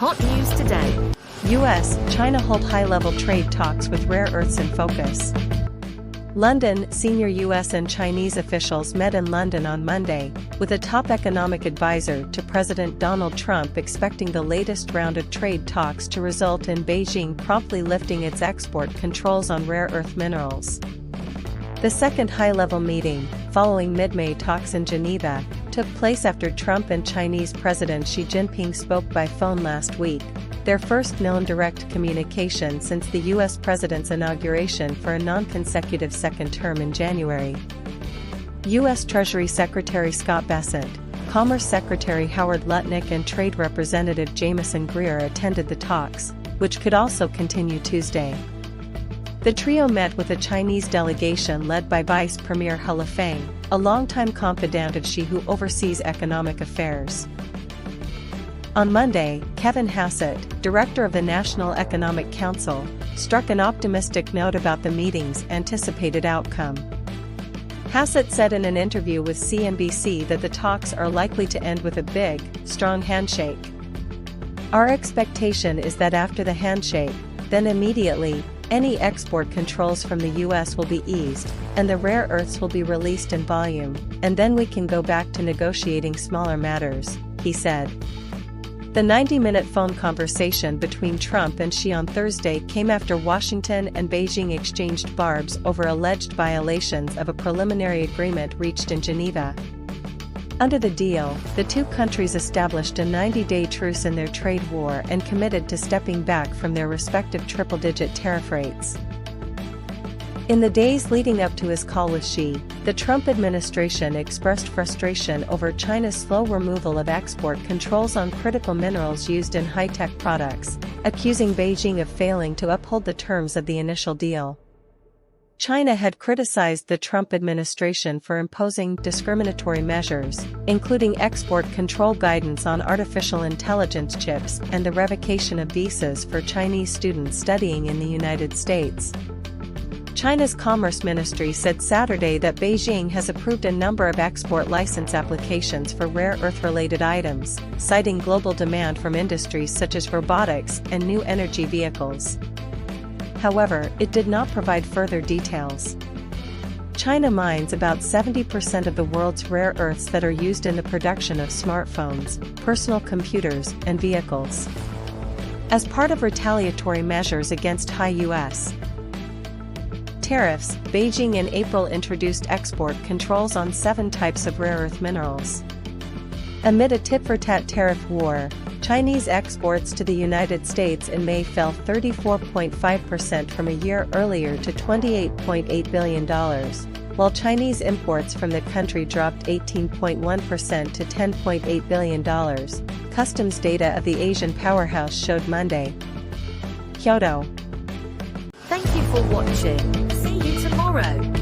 Hot news today. US, China hold high-level trade talks with rare earths in focus. London, senior US and Chinese officials met in London on Monday, with a top economic advisor to President Donald Trump expecting the latest round of trade talks to result in Beijing promptly lifting its export controls on rare earth minerals. The second high-level meeting, following mid-May talks in Geneva, took place after Trump and Chinese President Xi Jinping spoke by phone last week, their first known direct communication since the U.S. president's inauguration for a non-consecutive second term in January. U.S. Treasury Secretary Scott Bessent, Commerce Secretary Howard Lutnick and Trade Representative Jamieson Greer attended the talks, which could also continue Tuesday. The trio met with a Chinese delegation led by Vice Premier He Lifeng, a longtime confidant of Xi who oversees economic affairs. On Monday, Kevin Hassett, director of the National Economic Council, struck an optimistic note about the meeting's anticipated outcome. Hassett said in an interview with CNBC that the talks are likely to end with a big, strong handshake. "Our expectation is that after the handshake, then immediately, any export controls from the US will be eased, and the rare earths will be released in volume, and then we can go back to negotiating smaller matters," he said. The 90-minute phone conversation between Trump and Xi on Thursday came after Washington and Beijing exchanged barbs over alleged violations of a preliminary agreement reached in Geneva. Under the deal, the two countries established a 90-day truce in their trade war and committed to stepping back from their respective triple-digit tariff rates. In the days leading up to his call with Xi, the Trump administration expressed frustration over China's slow removal of export controls on critical minerals used in high-tech products, accusing Beijing of failing to uphold the terms of the initial deal. China had criticized the Trump administration for imposing discriminatory measures, including export control guidance on artificial intelligence chips and the revocation of visas for Chinese students studying in the United States. China's Commerce Ministry said Saturday that Beijing has approved a number of export license applications for rare earth-related items, citing global demand from industries such as robotics and new energy vehicles. However, it did not provide further details. China mines about 70% of the world's rare earths that are used in the production of smartphones, personal computers, and vehicles. As part of retaliatory measures against high U.S. tariffs, Beijing in April introduced export controls on 7 types of rare earth minerals. Amid a tit-for-tat tariff war, Chinese exports to the United States in May fell 34.5% from a year earlier to $28.8 billion, while Chinese imports from the country dropped 18.1% to $10.8 billion, customs data of the Asian powerhouse showed Monday. Kyoto. Thank you for watching. See you tomorrow.